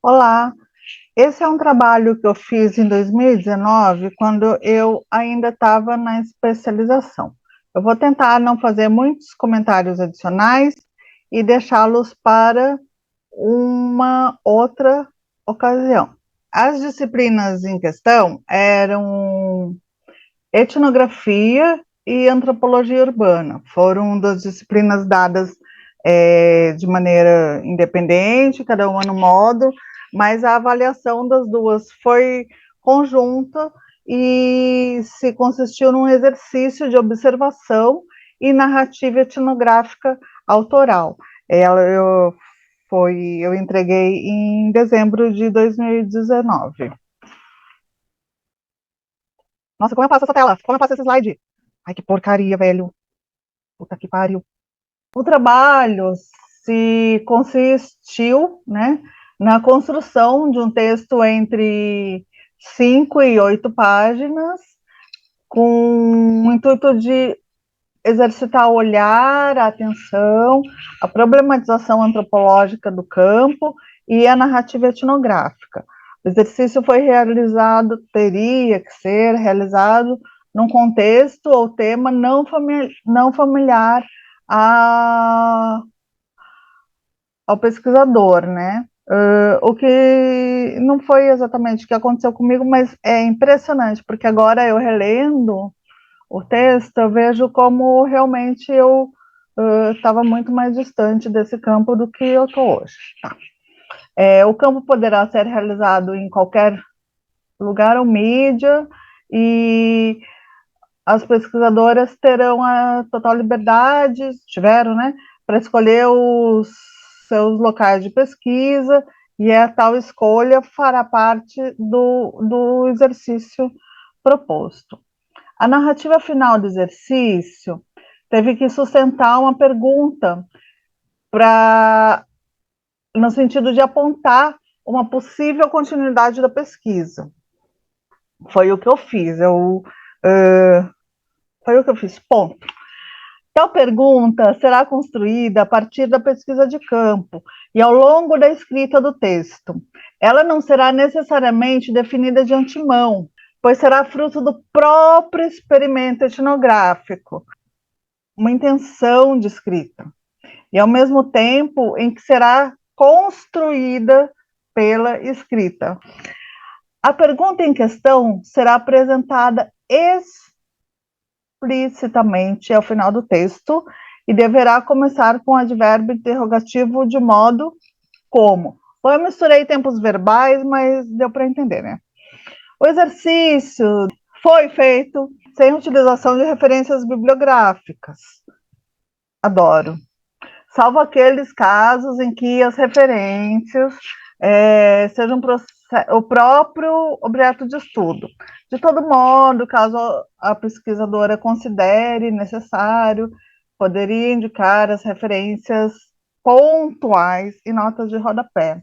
Olá, esse é um trabalho que eu fiz em 2019, quando eu ainda estava na especialização. Eu vou tentar não fazer muitos comentários adicionais e deixá-los para uma outra ocasião. As disciplinas em questão eram etnografia e antropologia urbana. Foram das disciplinas dadas de maneira independente, cada uma no modo, mas a avaliação das duas foi conjunta e se consistiu num exercício de observação e narrativa etnográfica autoral. Eu entreguei em dezembro de 2019. Nossa, como eu faço essa tela? Como eu faço esse slide? Ai, que porcaria, velho. Puta que pariu. O trabalho se consistiu, né, na construção de um texto entre 5 e 8 páginas, com o intuito de exercitar o olhar, a atenção, a problematização antropológica do campo e a narrativa etnográfica. O exercício foi realizado, teria que ser realizado num contexto ou tema não familiar a, ao pesquisador, né? O que não foi exatamente o que aconteceu comigo, mas é impressionante, porque agora eu relendo o texto, eu vejo como realmente eu estava muito mais distante desse campo do que eu estou hoje. Tá. O campo poderá ser realizado em qualquer lugar ou mídia, e as pesquisadoras terão a total liberdade, tiveram, né, para escolher os seus locais de pesquisa, e a tal escolha fará parte do exercício proposto. A narrativa final do exercício teve que sustentar uma pergunta no sentido de apontar uma possível continuidade da pesquisa. Foi o que eu fiz. Foi o que eu fiz, ponto. Tal pergunta será construída a partir da pesquisa de campo e ao longo da escrita do texto. Ela não será necessariamente definida de antemão, pois será fruto do próprio experimento etnográfico, uma intenção de escrita, e ao mesmo tempo em que será construída pela escrita. A pergunta em questão será apresentada explicitamente ao final do texto e deverá começar com o advérbio interrogativo de modo como. Bom, eu misturei tempos verbais, mas deu para entender, né? O exercício foi feito sem utilização de referências bibliográficas. Adoro. Salvo aqueles casos em que as referências sejam o próprio objeto de estudo. De todo modo, caso a pesquisadora considere necessário, poderia indicar as referências pontuais e notas de rodapé.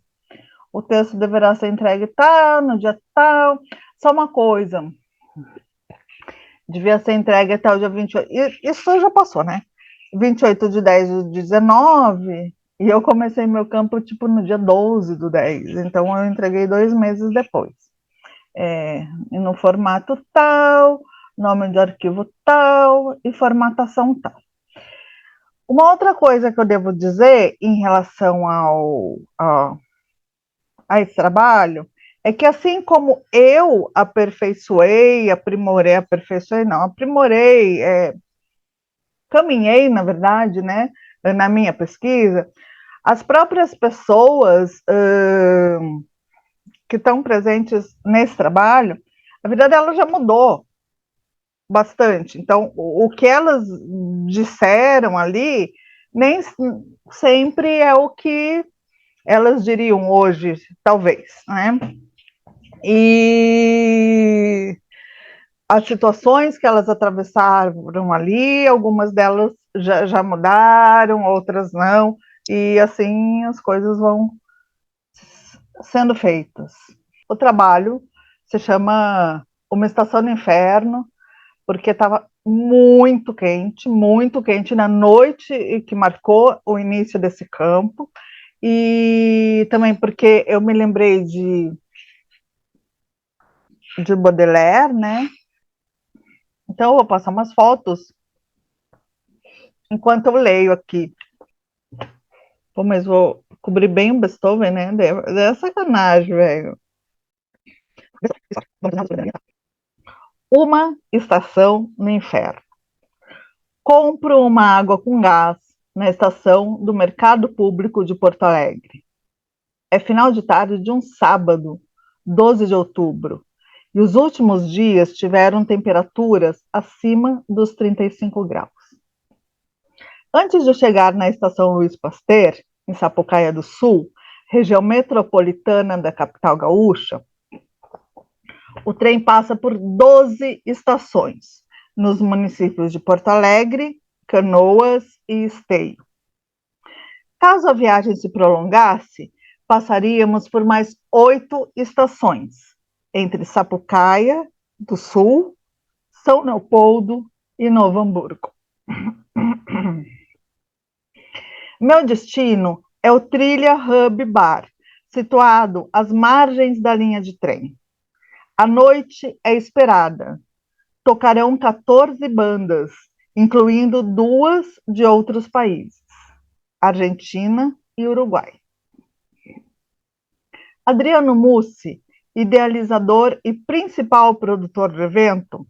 O texto deverá ser entregue tal, no dia tal. Só uma coisa, devia ser entregue até o dia 28. Isso já passou, né? 28/10/19, e eu comecei meu campo tipo no dia 12/10, então eu entreguei 2 meses depois. No formato tal, nome de arquivo tal e formatação tal. Uma outra coisa que eu devo dizer em relação a esse trabalho é que, assim como eu aperfeiçoei, não, aprimorei, caminhei, na verdade, né, na minha pesquisa, as próprias pessoas que estão presentes nesse trabalho, a vida delas já mudou bastante. Então, o que elas disseram ali nem sempre é o que elas diriam hoje, talvez, né? E as situações que elas atravessaram ali, algumas delas já mudaram, outras não, e assim as coisas vão sendo feitas. O trabalho se chama Uma Estação no Inferno, porque estava muito quente na noite que marcou o início desse campo, e e também porque eu me lembrei de Baudelaire, né? Então eu vou passar umas fotos enquanto eu leio aqui. Pô, mas vou cobrir bem o Beethoven, né? É sacanagem, velho. Uma estação no inferno. Compro uma água com gás na estação do Mercado Público de Porto Alegre. É final de tarde de um sábado, 12 de outubro, e os últimos dias tiveram temperaturas acima dos 35 graus. Antes de chegar na estação Luiz Pasteur, em Sapucaia do Sul, região metropolitana da capital gaúcha, o trem passa por 12 estações, nos municípios de Porto Alegre, Canoas e Esteio. Caso a viagem se prolongasse, passaríamos por mais 8 estações, entre Sapucaia do Sul, São Leopoldo e Novo Hamburgo. Meu destino é o Trilha Hub Bar, situado às margens da linha de trem. A noite é esperada. Tocarão 14 bandas, incluindo 2 de outros países, Argentina e Uruguai. Adriano Mussi, idealizador e principal produtor do evento,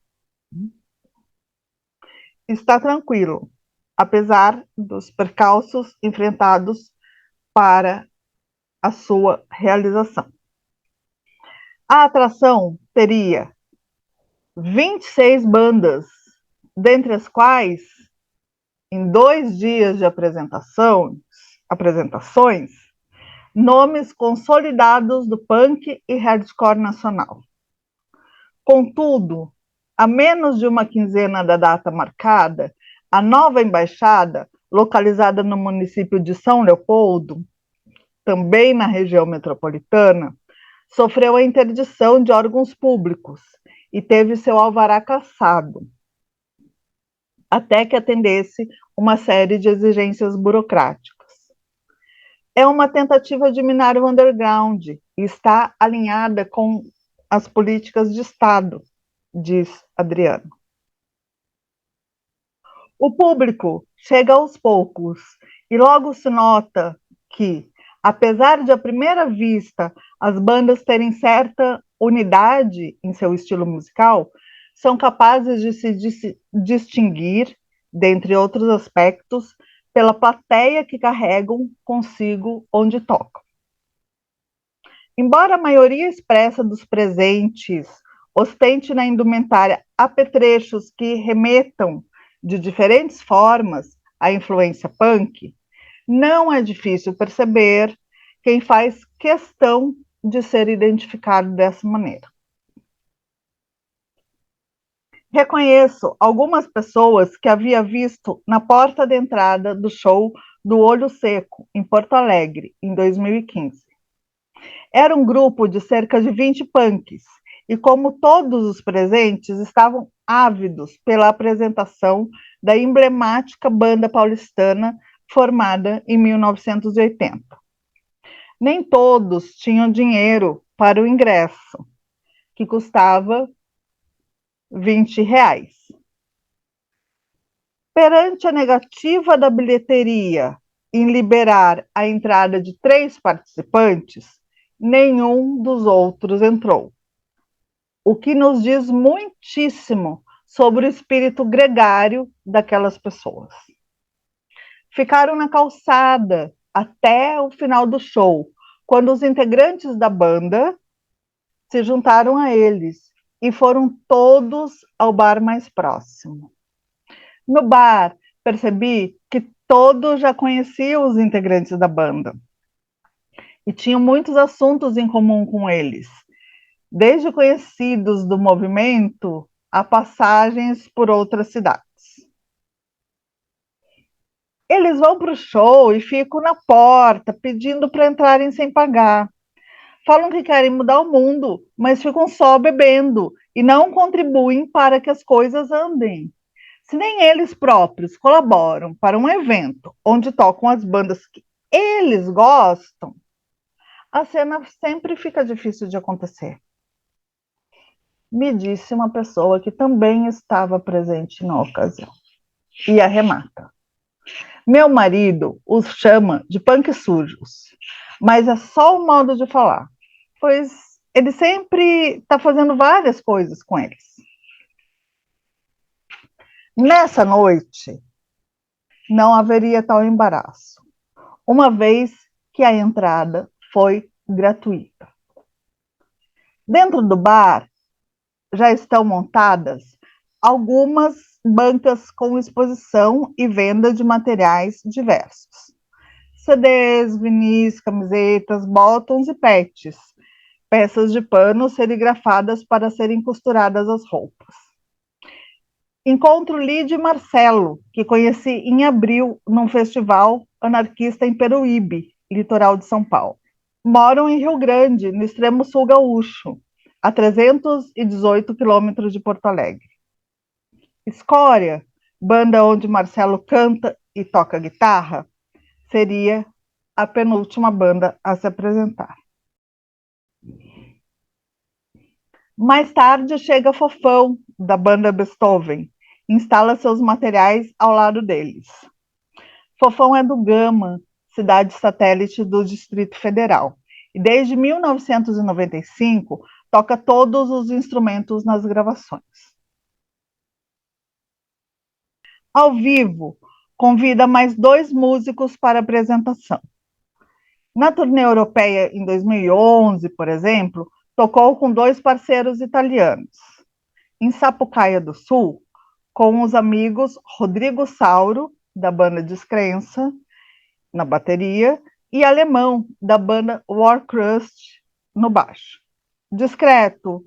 está tranquilo, apesar dos percalços enfrentados para a sua realização. A atração teria 26 bandas, dentre as quais, em 2 dias de apresentações, nomes consolidados do punk e hardcore nacional. Contudo, a menos de uma quinzena da data marcada, a nova embaixada, localizada no município de São Leopoldo, também na região metropolitana, sofreu a interdição de órgãos públicos e teve seu alvará cassado, até que atendesse uma série de exigências burocráticas. É uma tentativa de minar o underground e está alinhada com as políticas de Estado, diz Adriano. O público chega aos poucos e logo se nota que, apesar de à primeira vista as bandas terem certa unidade em seu estilo musical, são capazes de se distinguir, dentre outros aspectos, pela plateia que carregam consigo onde tocam. Embora a maioria expressa dos presentes ostente na indumentária apetrechos que remetam de diferentes formas à influência punk, não é difícil perceber quem faz questão de ser identificado dessa maneira. Reconheço algumas pessoas que havia visto na porta de entrada do show do Olho Seco, em Porto Alegre, em 2015. Era um grupo de cerca de 20 punks, e como todos os presentes, estavam ávidos pela apresentação da emblemática banda paulistana formada em 1980. Nem todos tinham dinheiro para o ingresso, que custava R$ 20. Perante a negativa da bilheteria em liberar a entrada de 3 participantes, nenhum dos outros entrou. O que nos diz muitíssimo sobre o espírito gregário daquelas pessoas. Ficaram na calçada até o final do show, quando os integrantes da banda se juntaram a eles e foram todos ao bar mais próximo. No bar, percebi que todos já conheciam os integrantes da banda e tinham muitos assuntos em comum com eles, desde conhecidos do movimento a passagens por outras cidades. Eles vão para o show e ficam na porta pedindo para entrarem sem pagar. Falam que querem mudar o mundo, mas ficam só bebendo e não contribuem para que as coisas andem. Se nem eles próprios colaboram para um evento onde tocam as bandas que eles gostam, a cena sempre fica difícil de acontecer. Me disse uma pessoa que também estava presente na ocasião. E arremata. Meu marido os chama de punk sujos, mas é só o modo de falar, pois ele sempre está fazendo várias coisas com eles. Nessa noite, não haveria tal embaraço, uma vez que a entrada foi gratuita. Dentro do bar já estão montadas algumas bancas com exposição e venda de materiais diversos. CDs, vinis, camisetas, bottoms e pets, peças de pano serigrafadas para serem costuradas às roupas. Encontro Lídia e Marcelo, que conheci em abril num festival anarquista em Peruíbe, litoral de São Paulo. Moram em Rio Grande, no extremo sul gaúcho, a 318 quilômetros de Porto Alegre. Escória, banda onde Marcelo canta e toca guitarra, seria a penúltima banda a se apresentar. Mais tarde chega Fofão, da banda Beethoven, instala seus materiais ao lado deles. Fofão é do Gama, cidade satélite do Distrito Federal, e desde 1995 toca todos os instrumentos nas gravações. Ao vivo, convida mais 2 músicos para apresentação. Na turnê europeia em 2011, por exemplo, tocou com 2 parceiros italianos. Em Sapucaia do Sul, com os amigos Rodrigo Sauro, da banda Descrença, na bateria, e Alemão, da banda War Crust, no baixo. Discreto,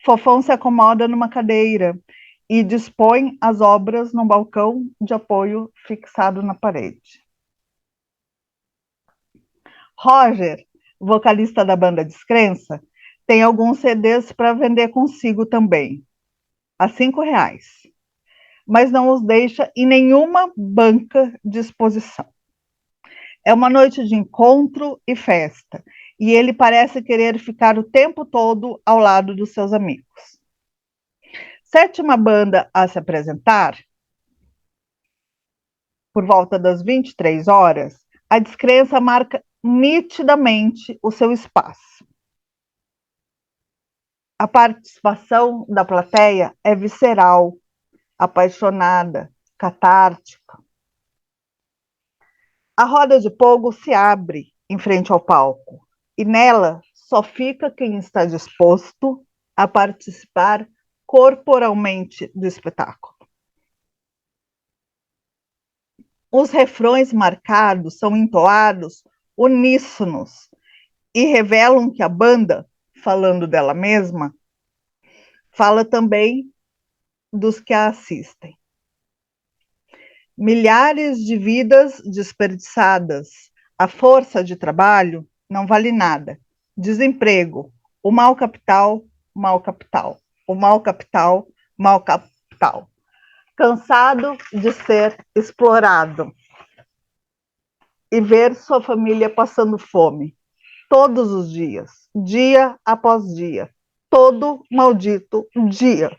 Fofão se acomoda numa cadeira e dispõe as obras no balcão de apoio fixado na parede. Roger, vocalista da banda Descrença, tem alguns CDs para vender consigo também, a R$ 5, mas não os deixa em nenhuma banca de exposição. É uma noite de encontro e festa, e ele parece querer ficar o tempo todo ao lado dos seus amigos. Sétima banda a se apresentar, por volta das 23 horas, a Descrença marca nitidamente o seu espaço. A participação da plateia é visceral, apaixonada, catártica. A roda de pogo se abre em frente ao palco e nela só fica quem está disposto a participar corporalmente do espetáculo. Os refrões marcados são entoados uníssonos e revelam que a banda, falando dela mesma, fala também dos que a assistem. Milhares de vidas desperdiçadas, a força de trabalho não vale nada. Desemprego, o mau capital, mau capital, o mau capital, mau capital. Cansado de ser explorado e ver sua família passando fome todos os dias, dia após dia, todo maldito dia.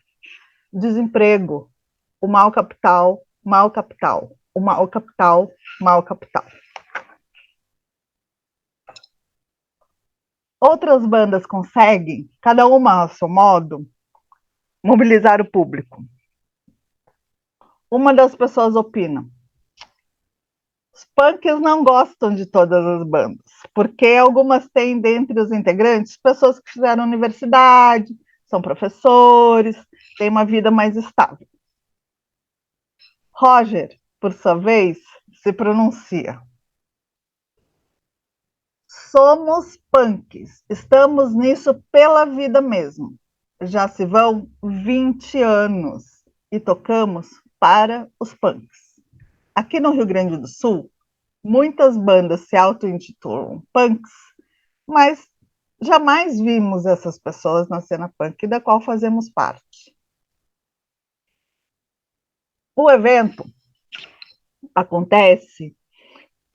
Desemprego, o mau capital, mau capital, o mau capital, mau capital. Outras bandas conseguem, cada uma a seu modo, mobilizar o público. Uma das pessoas opina: os punks não gostam de todas as bandas, porque algumas têm dentre os integrantes pessoas que fizeram universidade, são professores, têm uma vida mais estável. Roger, por sua vez, se pronuncia: somos punks, estamos nisso pela vida mesmo. Já se vão 20 anos e tocamos para os punks. Aqui no Rio Grande do Sul, muitas bandas se auto-intitulam punks, mas jamais vimos essas pessoas na cena punk da qual fazemos parte. O evento acontece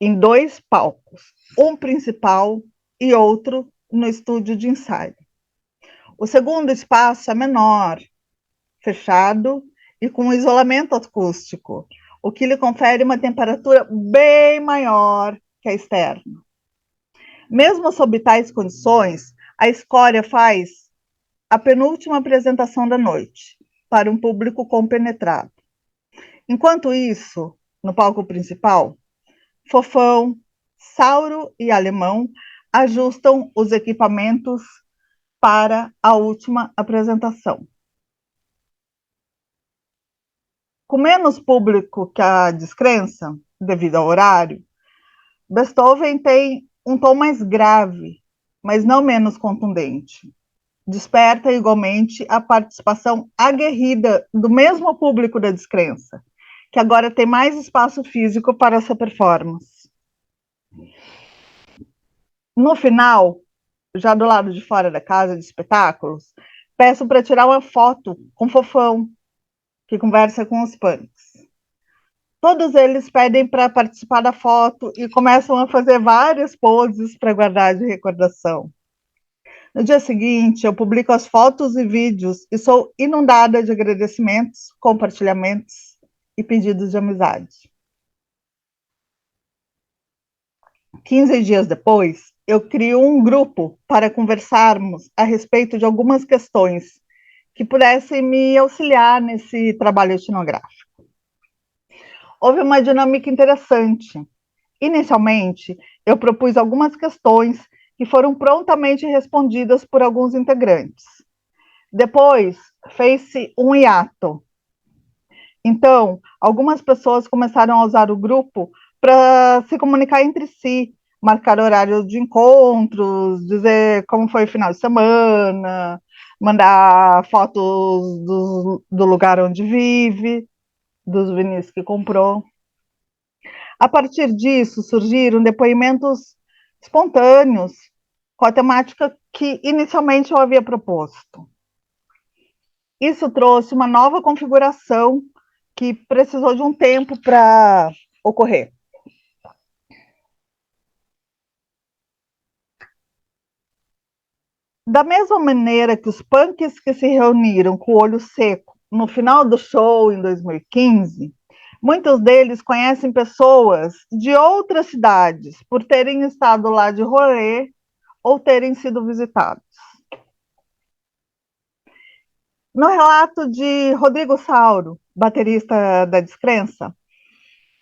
em 2 palcos, um principal e outro no estúdio de ensaio. O segundo espaço é menor, fechado e com isolamento acústico, o que lhe confere uma temperatura bem maior que a externa. Mesmo sob tais condições, a Escória faz a penúltima apresentação da noite, para um público compenetrado. Enquanto isso, no palco principal, Fofão, Sauro e Alemão ajustam os equipamentos para a última apresentação. Com menos público que a Descrença, devido ao horário, Beethoven tem um tom mais grave, mas não menos contundente. Desperta igualmente a participação aguerrida do mesmo público da Descrença, que agora tem mais espaço físico para essa performance. No final, já do lado de fora da casa de espetáculos, peço para tirar uma foto com Fofão, que conversa com os punks. Todos eles pedem para participar da foto e começam a fazer várias poses para guardar de recordação. No dia seguinte, eu publico as fotos e vídeos e sou inundada de agradecimentos, compartilhamentos e pedidos de amizade. 15 dias depois, eu crio um grupo para conversarmos a respeito de algumas questões que pudessem me auxiliar nesse trabalho etnográfico. Houve uma dinâmica interessante. Inicialmente, eu propus algumas questões que foram prontamente respondidas por alguns integrantes. Depois, fez-se um hiato. Então, algumas pessoas começaram a usar o grupo para se comunicar entre si, marcar horários de encontros, dizer como foi o final de semana, mandar fotos do lugar onde vive, dos vinis que comprou. A partir disso, surgiram depoimentos espontâneos com a temática que inicialmente eu havia proposto. Isso trouxe uma nova configuração que precisou de um tempo para ocorrer. Da mesma maneira que os punks que se reuniram com o olho seco no final do show em 2015, muitos deles conhecem pessoas de outras cidades por terem estado lá de rolê ou terem sido visitados. No relato de Rodrigo Sauro, baterista da Descrença,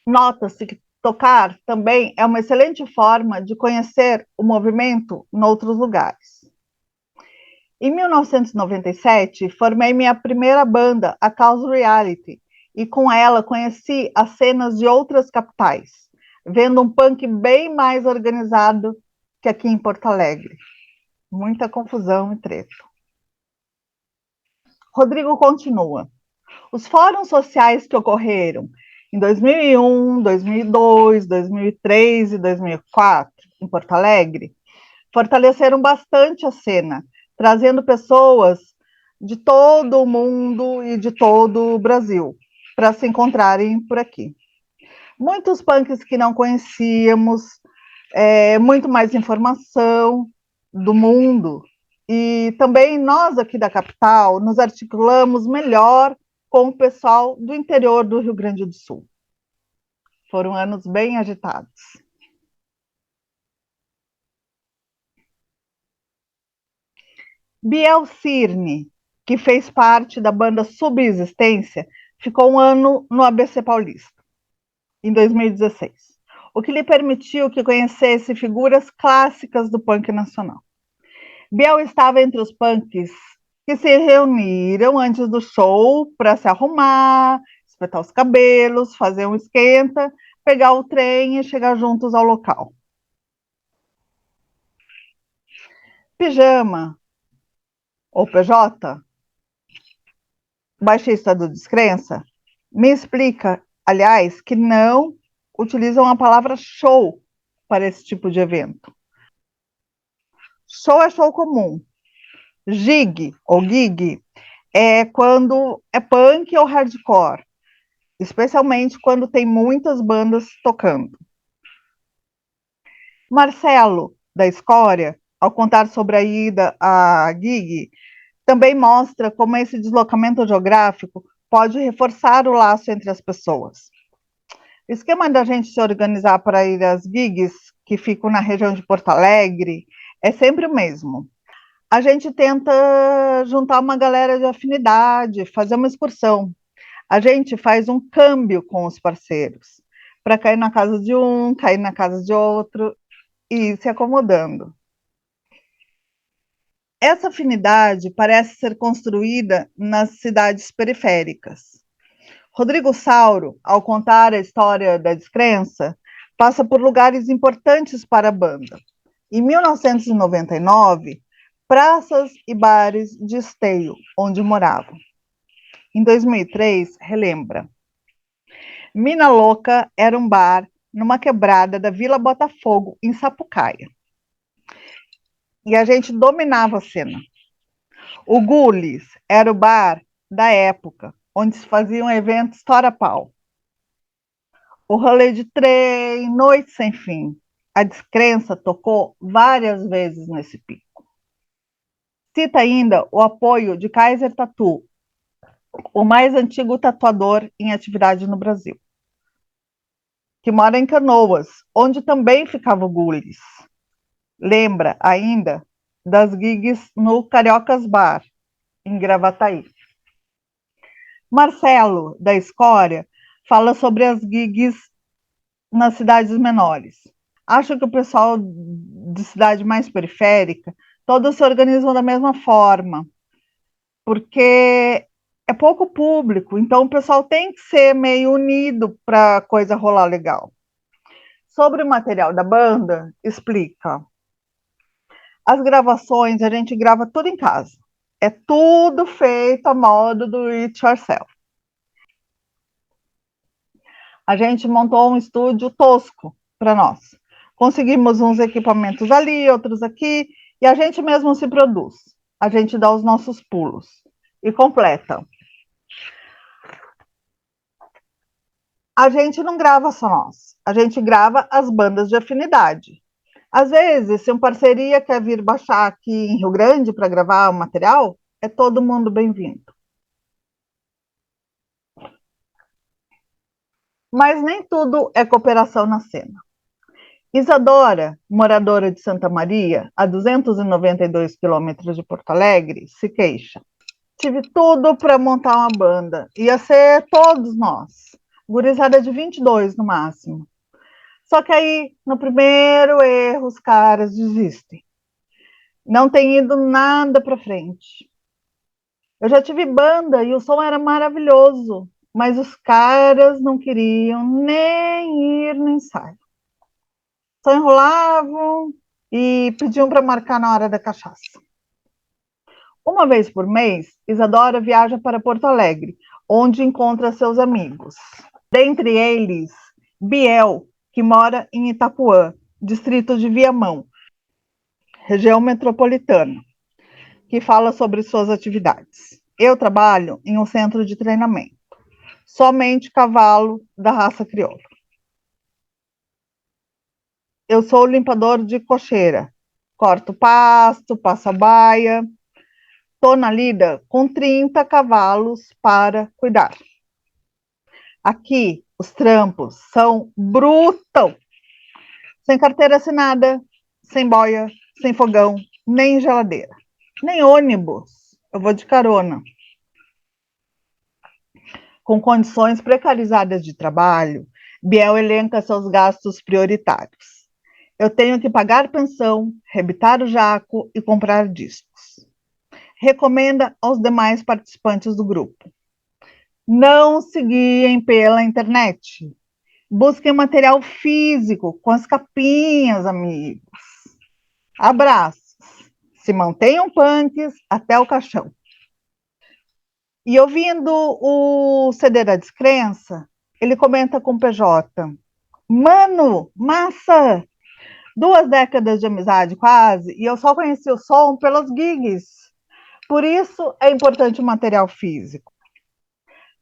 nota-se que tocar também é uma excelente forma de conhecer o movimento em outros lugares. Em 1997, formei minha primeira banda, a Cause Reality, e com ela conheci as cenas de outras capitais, vendo um punk bem mais organizado que aqui em Porto Alegre. Muita confusão e treta. Rodrigo continua. Os fóruns sociais que ocorreram em 2001, 2002, 2003 e 2004, em Porto Alegre, fortaleceram bastante a cena, trazendo pessoas de todo o mundo e de todo o Brasil para se encontrarem por aqui. Muitos punks que não conhecíamos, muito mais informação do mundo, e também nós aqui da capital nos articulamos melhor com o pessoal do interior do Rio Grande do Sul. Foram anos bem agitados. Biel Cirne, que fez parte da banda Subsistência, ficou um ano no ABC Paulista, em 2016, o que lhe permitiu que conhecesse figuras clássicas do punk nacional. Biel estava entre os punks que se reuniram antes do show para se arrumar, espetar os cabelos, fazer um esquenta, pegar o trem e chegar juntos ao local. Pijama, ou PJ, baixista do Descrença, me explica, aliás, que não utilizam a palavra show para esse tipo de evento. Show é show comum. Gig ou gig é quando é punk ou hardcore, especialmente quando tem muitas bandas tocando. Marcelo, da Escória, ao contar sobre a ida à gig, também mostra como esse deslocamento geográfico pode reforçar o laço entre as pessoas. O esquema da gente se organizar para ir às gigs, que ficam na região de Porto Alegre, é sempre o mesmo. A gente tenta juntar uma galera de afinidade, fazer uma excursão. A gente faz um câmbio com os parceiros, para cair na casa de um, cair na casa de outro e ir se acomodando. Essa afinidade parece ser construída nas cidades periféricas. Rodrigo Sauro, ao contar a história da descrença, passa por lugares importantes para a banda. Em 1999, praças e bares de Esteio, onde moravam. Em 2003, relembra. Mina Louca era um bar numa quebrada da Vila Botafogo, em Sapucaia. E a gente dominava a cena. O Gules era o bar da época, onde se faziam eventos tora-pau. O rolê de trem, noite sem fim. A descrença tocou várias vezes nesse pico. Cita ainda o apoio de Kaiser Tattoo, o mais antigo tatuador em atividade no Brasil, que mora em Canoas, onde também ficava o Gules. Lembra ainda das gigs no Cariocas Bar, em Gravataí. Marcelo, da Escória, fala sobre as gigs nas cidades menores. Acho que o pessoal de cidade mais periférica, todos se organizam da mesma forma, porque é pouco público, então o pessoal tem que ser meio unido para a coisa rolar legal. Sobre o material da banda, explica. As gravações, a gente grava tudo em casa. É tudo feito a modo do it yourself. A gente montou um estúdio tosco para nós. Conseguimos uns equipamentos ali, outros aqui, e a gente mesmo se produz. A gente dá os nossos pulos e completa. A gente não grava só nós, a gente grava as bandas de afinidade. Às vezes, se uma parceria quer vir baixar aqui em Rio Grande para gravar o material, é todo mundo bem-vindo. Mas nem tudo é cooperação na cena. Isadora, moradora de Santa Maria, a 292 quilômetros de Porto Alegre, se queixa. Tive tudo para montar uma banda. Ia ser todos nós. Gurizada de 22 no máximo. Só que aí, no primeiro erro, os caras desistem. Não tem ido nada para frente. Eu já tive banda e o som era maravilhoso, mas os caras não queriam nem ir no ensaio. Só enrolavam e pediam para marcar na hora da cachaça. Uma vez por mês, Isadora viaja para Porto Alegre, onde encontra seus amigos. Dentre eles, Biel, que mora em Itapuã, distrito de Viamão, região metropolitana, que fala sobre suas atividades. Eu trabalho em um centro de treinamento, somente cavalo da raça crioula. Eu sou limpador de cocheira, corto pasto, passo a baia. Estou na lida com 30 cavalos para cuidar. Aqui, os trampos são brutos. Sem carteira assinada, sem boia, sem fogão, nem geladeira, nem ônibus. Eu vou de carona. Com condições precarizadas de trabalho, Biel elenca seus gastos prioritários. Eu tenho que pagar pensão, rebitar o jaco e comprar discos. Recomenda aos demais participantes do grupo. Não se guiem pela internet. Busquem material físico, com as capinhas, amigos. Abraços. Se mantenham punks até o caixão. E ouvindo o CD da Descrença, ele comenta com o PJ. Mano, massa! 2 décadas de amizade quase, e eu só conheci o som pelos gigs. Por isso é importante o material físico.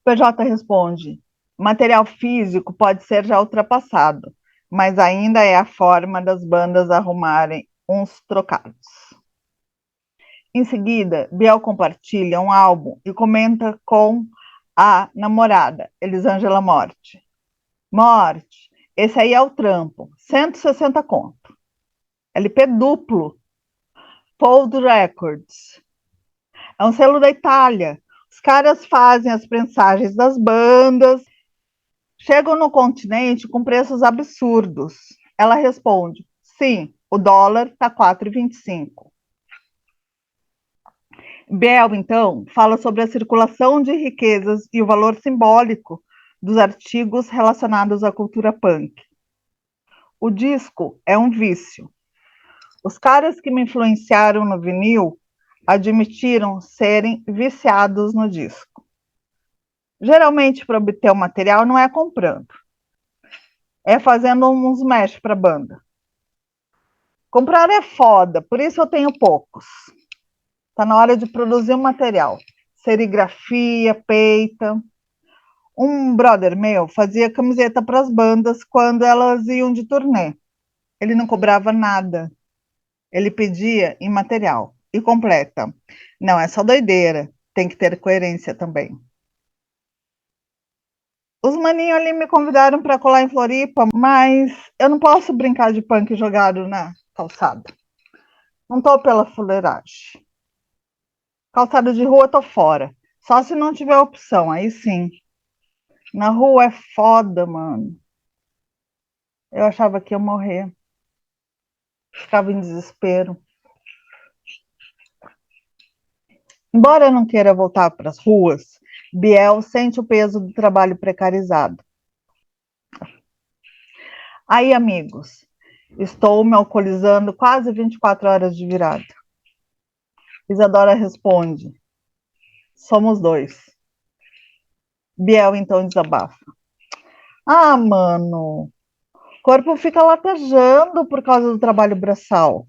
PJ responde, material físico pode ser já ultrapassado, mas ainda é a forma das bandas arrumarem uns trocados. Em seguida, Biel compartilha um álbum e comenta com a namorada, Elisângela Morte. Morte, esse aí é o trampo, 160 conto. LP duplo, Fold Records. É um selo da Itália. Os caras fazem as prensagens das bandas, chegam no continente com preços absurdos. Ela responde, sim, o dólar está 4,25. Bell, então, fala sobre a circulação de riquezas e o valor simbólico dos artigos relacionados à cultura punk. O disco é um vício. Os caras que me influenciaram no vinil admitiram serem viciados no disco. Geralmente, para obter o material, não é comprando, é fazendo uns mesh para a banda. Comprar é foda, por isso eu tenho poucos. Está na hora de produzir um material. Serigrafia, peita. Um brother meu fazia camiseta para as bandas quando elas iam de turnê. Ele não cobrava nada. Ele pedia em material. E completa. Não é só doideira, tem que ter coerência também. Os maninhos ali me convidaram para colar em Floripa, mas eu não posso brincar de punk jogado na calçada. Não tô pela fuleiragem. Calçada de rua, tô fora. Só se não tiver opção, aí sim. Na rua é foda, mano. Eu achava que ia morrer. Ficava em desespero. Embora eu não queira voltar para as ruas, Biel sente o peso do trabalho precarizado. Aí, amigos, estou me alcoolizando quase 24 horas de virada. Isadora responde, somos dois. Biel então desabafa. Ah, mano, o corpo fica latejando por causa do trabalho braçal.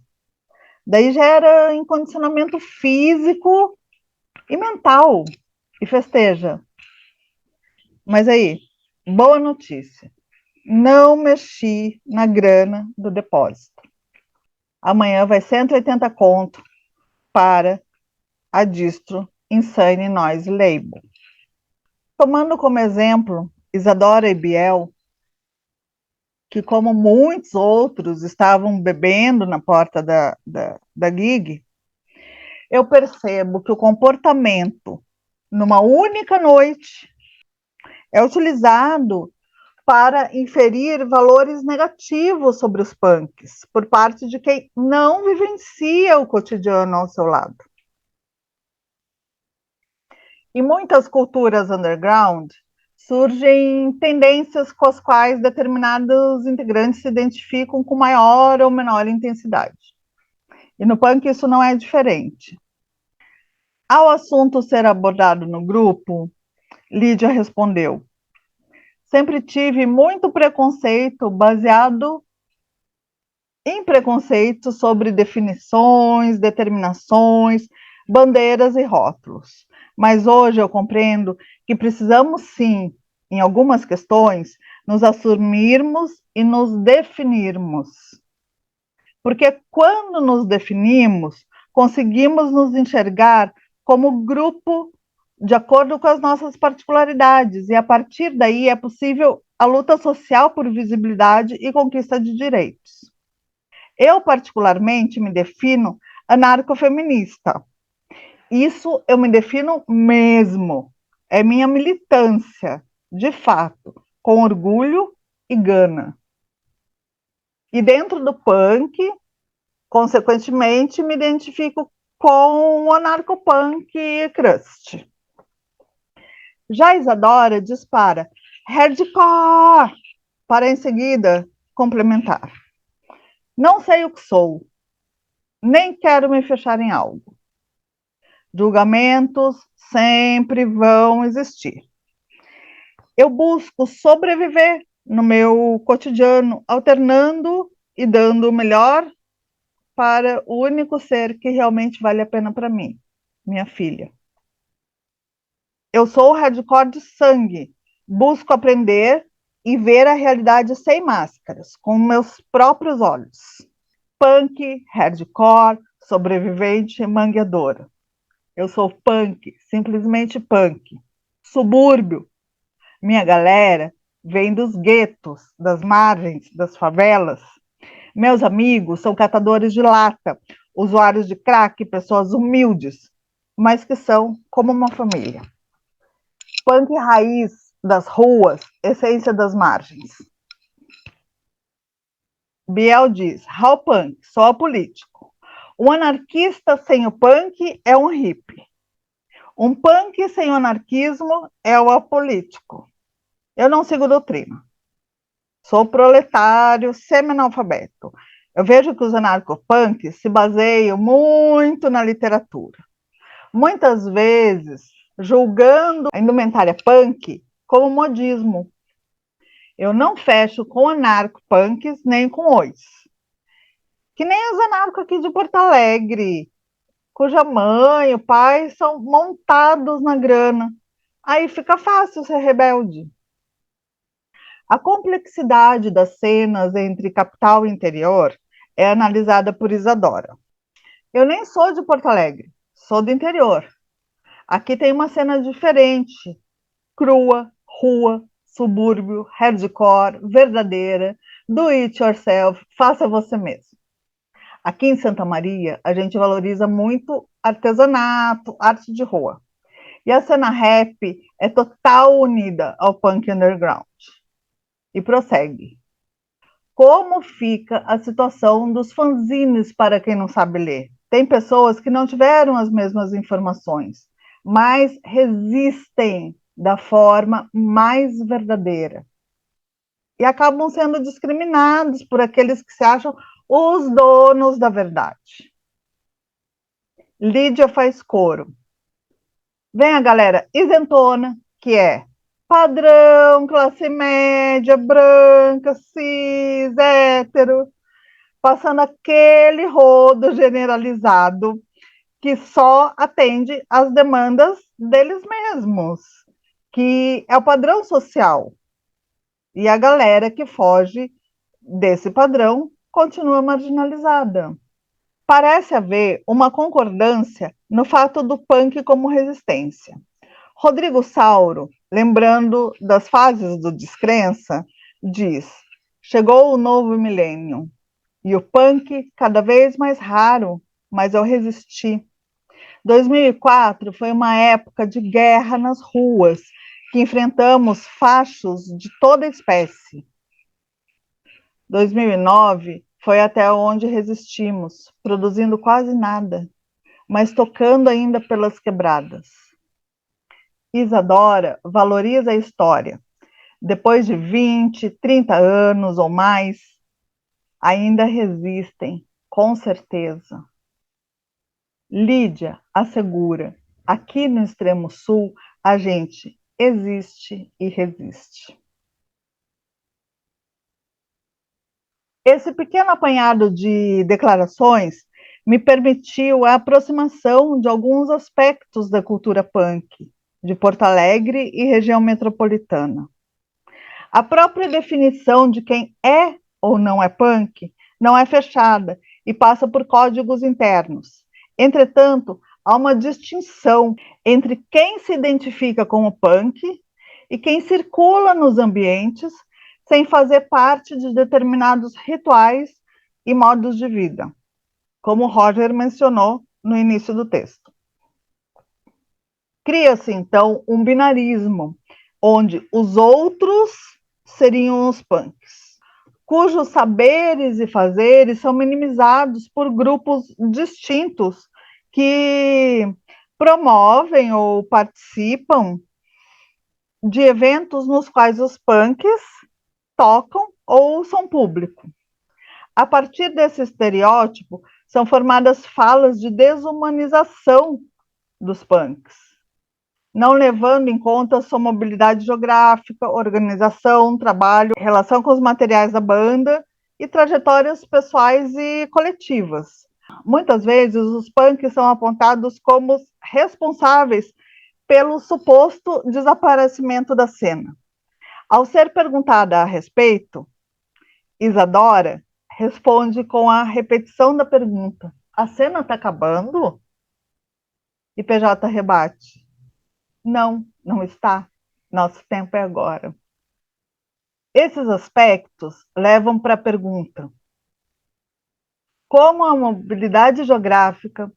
Daí gera incondicionamento físico e mental. E festeja. Mas aí, boa notícia. Não mexi na grana do depósito. Amanhã vai 180 conto para a distro Insane Noise Label. Tomando como exemplo Isadora e Biel, que como muitos outros estavam bebendo na porta da gig, eu percebo que o comportamento numa única noite é utilizado para inferir valores negativos sobre os punks, por parte de quem não vivencia o cotidiano ao seu lado. Em muitas culturas underground, surgem tendências com as quais determinados integrantes se identificam com maior ou menor intensidade. E no punk isso não é diferente. Ao assunto ser abordado no grupo, Lídia respondeu: sempre tive muito preconceito baseado em preconceito sobre definições, determinações, bandeiras e rótulos. Mas hoje eu compreendo que precisamos sim, em algumas questões, nos assumirmos e nos definirmos. Porque quando nos definimos, conseguimos nos enxergar como grupo de acordo com as nossas particularidades, e a partir daí é possível a luta social por visibilidade e conquista de direitos. Eu, particularmente, me defino anarcofeminista. Isso eu me defino mesmo. É minha militância, de fato, com orgulho e gana. E dentro do punk, consequentemente, me identifico com o anarcopunk crust. Já Isadora dispara hardcore para em seguida complementar. Não sei o que sou, nem quero me fechar em algo. Julgamentos sempre vão existir. Eu busco sobreviver no meu cotidiano, alternando e dando o melhor para o único ser que realmente vale a pena para mim, minha filha. Eu sou hardcore de sangue, busco aprender e ver a realidade sem máscaras, com meus próprios olhos. Punk, hardcore, sobrevivente, mangueadora. Eu sou punk, simplesmente punk. Subúrbio, minha galera vem dos guetos, das margens, das favelas. Meus amigos são catadores de lata, usuários de crack, pessoas humildes, mas que são como uma família. Punk raiz das ruas, essência das margens. Biel diz, how punk, só político. Um anarquista sem o punk é um hippie. Um punk sem o anarquismo é o apolítico. Eu não sigo doutrina. Sou proletário, semi-analfabeto. Eu vejo que os anarcopunks se baseiam muito na literatura. Muitas vezes julgando a indumentária punk como modismo. Eu não fecho com anarcopunks nem com ois. Que nem os anarcos aqui de Porto Alegre, cuja mãe e o pai são montados na grana. Aí fica fácil ser rebelde. A complexidade das cenas entre capital e interior é analisada por Isadora. Eu nem sou de Porto Alegre, sou do interior. Aqui tem uma cena diferente, crua, rua, subúrbio, hardcore, verdadeira, do it yourself, faça você mesmo. Aqui em Santa Maria, a gente valoriza muito artesanato, arte de rua. E a cena rap é total unida ao punk underground. E prossegue. Como fica a situação dos fanzines para quem não sabe ler? Tem pessoas que não tiveram as mesmas informações, mas resistem da forma mais verdadeira. E acabam sendo discriminados por aqueles que se acham os donos da verdade. Lídia faz coro. Vem a galera isentona, que é padrão, classe média, branca, cis, hétero, passando aquele rodo generalizado que só atende às demandas deles mesmos, que é o padrão social. E a galera que foge desse padrão continua marginalizada. Parece haver uma concordância no fato do punk como resistência. Rodrigo Sauro, lembrando das fases do Descrença, diz: chegou o novo milênio e o punk cada vez mais raro, mas eu resisti. 2004 foi uma época de guerra nas ruas, que enfrentamos fachos de toda espécie. 2009 foi até onde resistimos, produzindo quase nada, mas tocando ainda pelas quebradas. Isadora valoriza a história. Depois de 20, 30 anos ou mais, ainda resistem, com certeza. Lídia assegura, aqui no extremo sul, a gente existe e resiste. Esse pequeno apanhado de declarações me permitiu a aproximação de alguns aspectos da cultura punk de Porto Alegre e região metropolitana. A própria definição de quem é ou não é punk não é fechada e passa por códigos internos. Entretanto, há uma distinção entre quem se identifica como punk e quem circula nos ambientes sem fazer parte de determinados rituais e modos de vida, como Roger mencionou no início do texto. Cria-se, então, um binarismo, onde os outros seriam os punks, cujos saberes e fazeres são minimizados por grupos distintos que promovem ou participam de eventos nos quais os punks tocam ou são público. A partir desse estereótipo, são formadas falas de desumanização dos punks, não levando em conta sua mobilidade geográfica, organização, trabalho, relação com os materiais da banda e trajetórias pessoais e coletivas. Muitas vezes, os punks são apontados como responsáveis pelo suposto desaparecimento da cena. Ao ser perguntada a respeito, Isadora responde com a repetição da pergunta: a cena está acabando? E PJ rebate: não, não está. Nosso tempo é agora. Esses aspectos levam para a pergunta: como a mobilidade geográfica,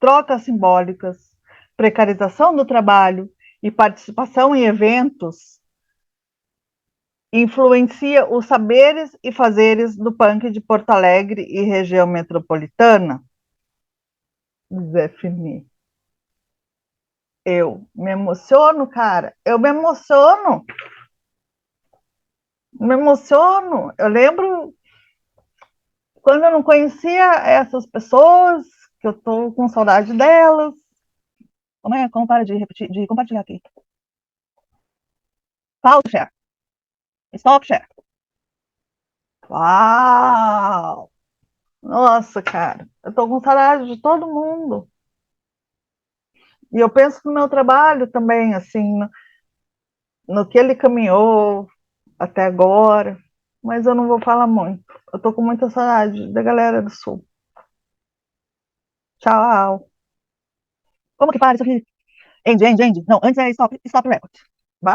trocas simbólicas, precarização do trabalho e participação em eventos influencia os saberes e fazeres do punk de Porto Alegre e região metropolitana? Zé Fini. Eu me emociono, cara. Eu me emociono. Me emociono. Eu lembro quando eu não conhecia essas pessoas, que eu tô com saudade delas. Como é? Como para de repetir, de compartilhar aqui? Pause share. Stop share. Uau! Nossa, cara, eu tô com saudade de todo mundo. E eu penso no meu trabalho também, assim, no que ele caminhou até agora, mas eu não vou falar muito. Eu tô com muita saudade da galera do Sul. Tchau. Como que para isso aqui? End. Não, antes é stop record. Bye.